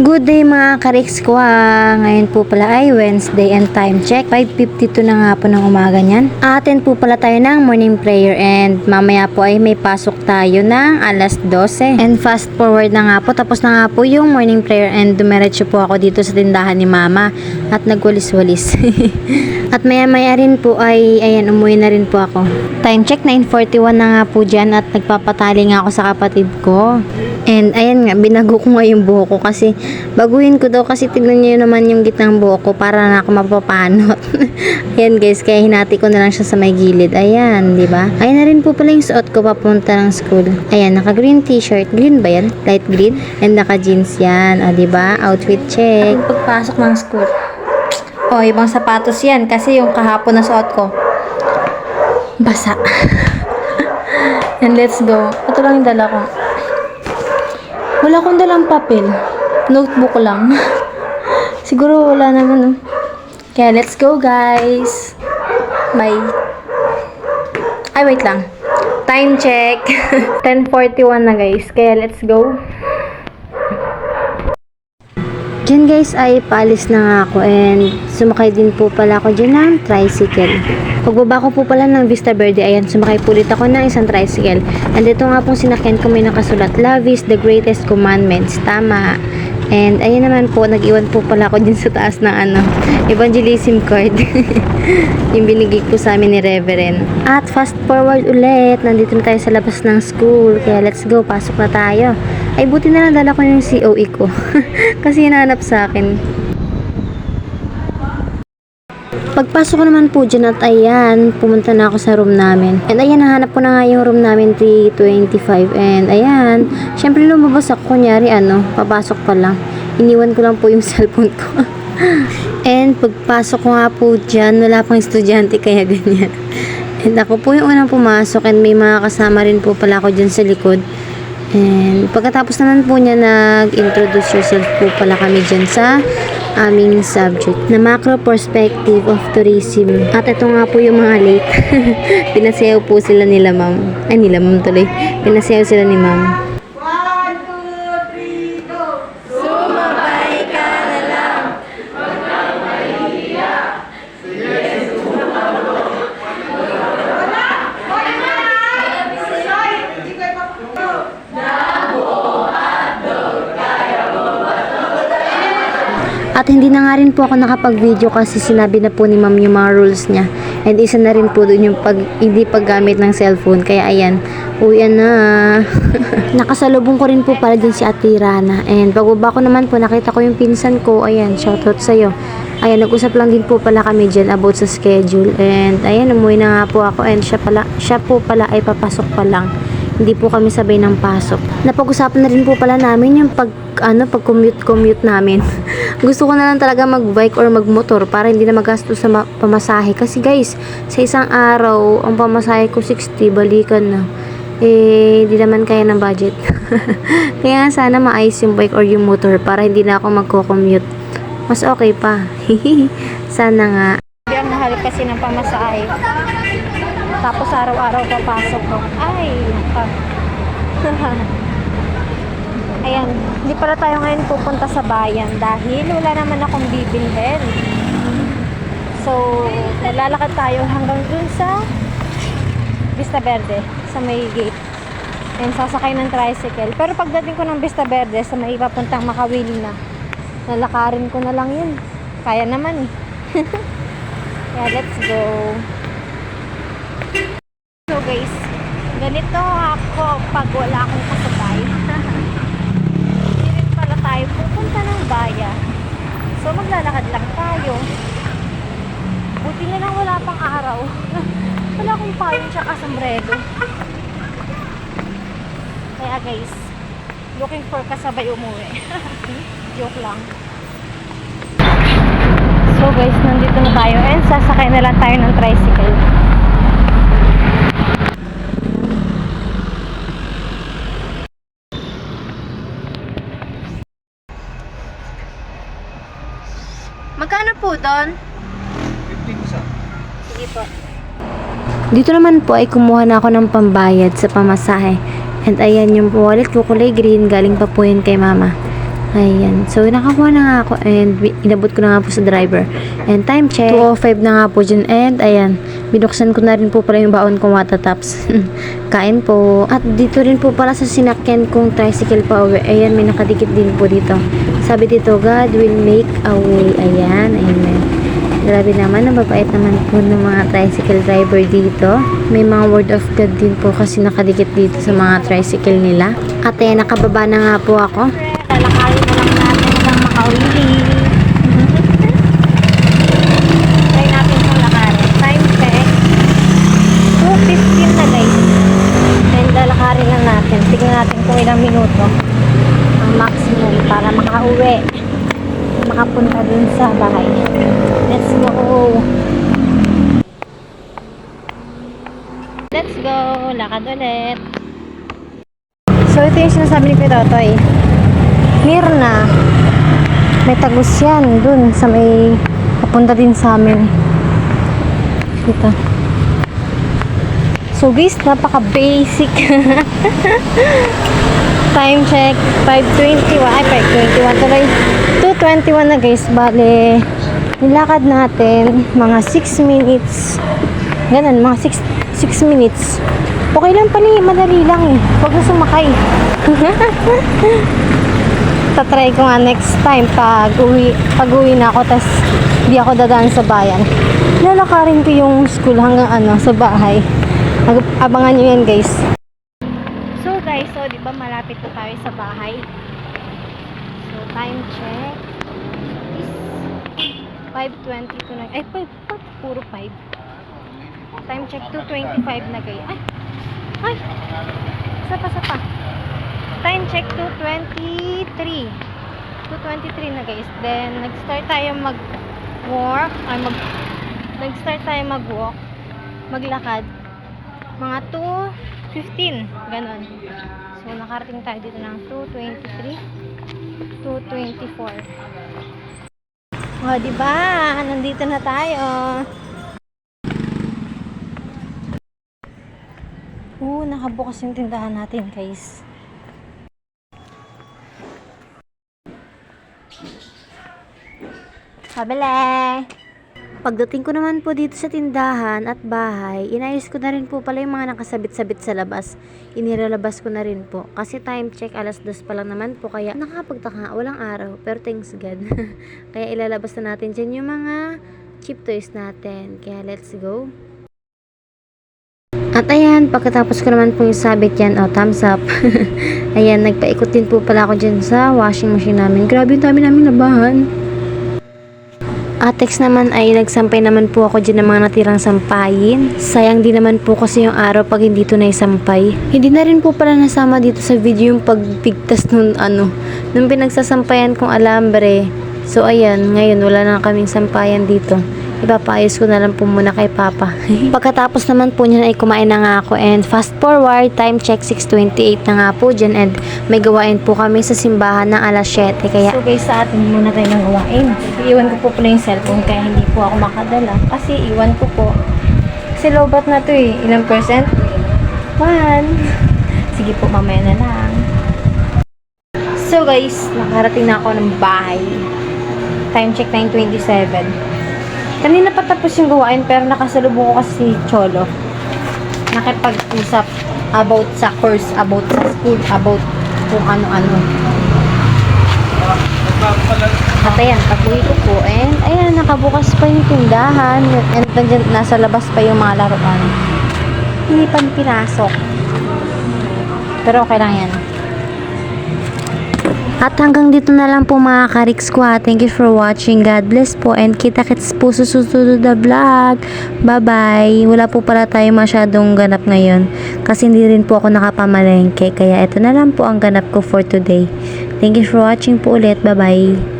Good day mga kariks ko Ngayon po pala ay Wednesday and time check 5:52 na nga po ng umaga niyan. Atin po pala tayo ng morning prayer and mamaya po ay may pasok tayo ng alas 12. And fast forward na nga po, tapos na nga po yung morning prayer and dumiretso po ako dito sa tindahan ni mama at nagwalis-walis. At maya rin po ay ayan, umuwi na rin po ako. Time check 9:41 na nga po dyan at nagpapatali nga ako sa kapatid ko. And ayan nga, binago ko nga yung buhok ko kasi baguhin ko daw kasi tignan niyo naman yung gitnang buhok ko para na ako mapapanot. Ayan guys, kaya hinati ko na lang siya sa may gilid. Ayan, di ba? Ayan na rin po pala yung suot ko papunta ng school. Ayan, naka green t-shirt. Green ba yan? Light green. And naka jeans yan. O, di ba? Outfit check. Pagpasok ng school. O, ibang sapatos yan kasi yung kahapon na suot ko basa. And let's go. Ito lang yung dala ko. Wala akong dalang papel. Notebook lang. Siguro wala naman. Kaya let's go guys. Bye. Ay, wait lang. Time check. 10:41 na guys. Kaya let's go. Diyan guys ay paalis na nga ako and sumakay din po pala ako dyan ng tricycle. Pagbaba ko po pala ng Vista Verde, ayan, sumakay po ulit ako ng isang tricycle. And ito nga pong sinakyan ko, may nakasulat, "Love is the greatest commandments." Tama. And ayun naman po, nag-iwan po pala ako dyan sa taas ng evangelism card. Yung binigay po sa amin ni Reverend. At fast forward ulit, nandito na tayo sa labas ng school. Kaya let's go, pasok na tayo. Ay, buti na lang dala ko yung COE ko. Kasi hinahanap sa akin. Pagpasok ko naman po dyan at ayan, pumunta na ako sa room namin. And ayan, nahanap ko na nga yung room namin, 325. And ayan, syempre lumabas ako, kunyari papasok pa lang. Iniwan ko lang po yung cellphone ko. And pagpasok ko nga po dyan, wala pang estudyante kaya ganyan. And ako po yung unang pumasok and may mga kasama rin po pala ako dyan sa likod. And pagkatapos naman po niya nag-introduce yourself po pala kami dyan sa aming subject na macro perspective of tourism. At ito nga po yung mga late. Pinasayaw po sila nila ma'am. Ay, nila ma'am tuloy. Pinasayaw sila ni ma'am. 1, 2, 3, go! Sumabay ka na lang. Huwag kang mahihiya. Sige, sumabay mo. Wala! Hoy, wala! Soy! Hindi ko ipaputo. At hindi na nga rin po ako nakapag-video kasi sinabi na po ni ma'am yung mga rules niya. And isa na rin po doon yung hindi paggamit ng cellphone. Kaya ayan, uwian na. Nakasalubong ko rin po pala din si Ate Rana. And pagbaba ko naman po, nakita ko yung pinsan ko. Ayan, shoutout sa'yo. Ayan, nag-usap lang din po pala kami dyan about sa schedule. And ayan, umuwi na nga po ako. And siya po pala ay papasok pa lang. Hindi po kami sabay ng pasok. Napag-usapan na rin po pala namin yung pag-commute namin. Gusto ko na lang talaga mag-bike or mag-motor para hindi na magastos sa pamasahe. Kasi guys, sa isang araw, ang pamasahe ko 60, balikan na. Hindi naman kaya ng budget. Kaya sana maayos yung bike or yung motor para hindi na ako magko-commute. Mas okay pa. Sana nga. Ang mahal kasi ng pamasahe. Tapos araw-araw papasok ko. Ay, ayan, hindi pala tayo ngayon pupunta sa bayan dahil wala naman akong bibilhin. So, maglalakad tayo hanggang dun sa Vista Verde, sa may gate. And sasakay ng tricycle. Pero pagdating ko ng Vista Verde, sa may papuntang Makawili na, lalakarin ko na lang yun. Kaya naman eh. Kaya let's go. So guys, ganito ako pag wala akong kasabay. Hindi rin pala tayo pupunta ng bayan. So maglalakad lang tayo. Buti na lang wala pang araw. Wala akong payong tsaka sombrero. Kaya guys, looking for kasabay umuwi. Joke lang. So guys, nandito na tayo and sasakay na lang tayo ng tricycle. Magkano po doon? 15 isa. Sige po. Dito naman po ay kumuha na ako ng pambayad sa pamasahe. And ayan yung wallet ko kulay green, galing pa po yun kay mama. Ayan. So, nakakuha na nga ako and inabot ko na nga po sa driver. And time check, 2:05 na nga po dyan. And, ayan, binuksan ko na rin po pala yung baon kong watataps. Kain po. At dito rin po pala sa sinakyan kong tricycle pa uwi. Ayan, may nakadikit din po dito. Sabi dito, God will make a way. Ayan, amen. Grabe naman, nababait naman po ng mga tricycle driver dito. May mga word of God din po kasi nakadikit dito sa mga tricycle nila. At ayan, nakababa na nga po ako. Lalakarin na lang natin hanggang makauwi. Try natin kung lakarin. Time check. 2:15 na guys. And lalakarin lang natin. Tignan natin kung ilang minuto ang maximum para makauwi. Makapunta dun sa bahay. Let's go! Let's go! Lakad ulit. So, ito yung sinasabi ni Kuya Totoy. Mirna. May tagus yan dun sa may papunta din sa amin. Dito. So, guys, napaka-basic. Time check. 5:21. Ay, 5:21 tuloy. 2:21 na guys. Bale, nilakad natin mga 6 minutes. Ganun, mga 6 minutes. Okay lang pala eh. Madali lang eh. Huwag na sumakay. Tatry ko nga next time pag uwi na ako tas di ako dadaan sa bayan. Lalakarin ko yung school hanggang sa bahay. Abangan nyo yan guys. So guys, so di ba malapit na tayo sa bahay? So time check is 5:22 na. Ay, puro 5. Time check 2:25 na guys. Ay, sapa. Time check 2:23. 2:23 na guys. Then nag-start tayo mag-walk, maglakad. Mga 2:15, ganon. So, nakarating tayo dito ng 2:23, 2:24. O, diba? Nandito na tayo. Nakabukas yung tindahan natin, guys. Pabili! Pagdating ko naman po dito sa tindahan at bahay, inayos ko na rin po pala yung mga nakasabit-sabit sa labas. Inilalabas ko na rin po. Kasi time check, 2:00 pa lang naman po. Kaya nakakapagtaka, walang araw. Pero thanks God. Kaya ilalabas na natin dyan yung mga cheap toys natin. Kaya let's go. At ayan, pagkatapos ko naman po yung sabit yan, thumbs up. Ayan, nagpaikot din po pala ako dyan sa washing machine namin. Grabe yung dami namin labahan. Atex naman ay nagsampay naman po ako dyan ng mga natirang sampayin. Sayang din naman po kasi yung araw pag hindi ito naisampay. Hindi na rin po pala nasama dito sa video yung pagpigtas nung pinagsasampayan kong alambre. So ayan, ngayon wala na kaming sampayan dito. Ipapayos ko na lang po muna kay Papa. Pagkatapos naman po niyan ay kumain na nga ako and fast forward, time check 6:28 na nga po dyan and may gawain po kami sa simbahan ng 7:00. Kaya So guys, sa atin muna tayo ng gawain. Iwan ko po pala yung cellphone kaya hindi po ako makadala. Kasi iwan ko po. Kasi lobat na to eh. Ilang percent? 1. Sige po, mamaya na lang. So guys, nakarating na ako ng bahay. Time check 9:27. Kanina pa tapos yung gawain pero nakasalubong ko kasi si Cholo. Nakipag-usap about sa course, about sa school, about kung ano-ano. At ayan, pag-uwi ko po, and ayan, nakabukas pa yung tindahan, and nandiyan, nasa labas pa yung mga laruan. Hindi pa pinasok. Pero okay lang yan. At hanggang dito na lang po mga ka-Riks ko ha. Thank you for watching. God bless po. And kita-kits po sa susunod na vlog. Bye-bye. Wala po pala tayo masyadong ganap ngayon. Kasi hindi rin po ako nakapamalengke. Kaya ito na lang po ang ganap ko for today. Thank you for watching po ulit. Bye-bye.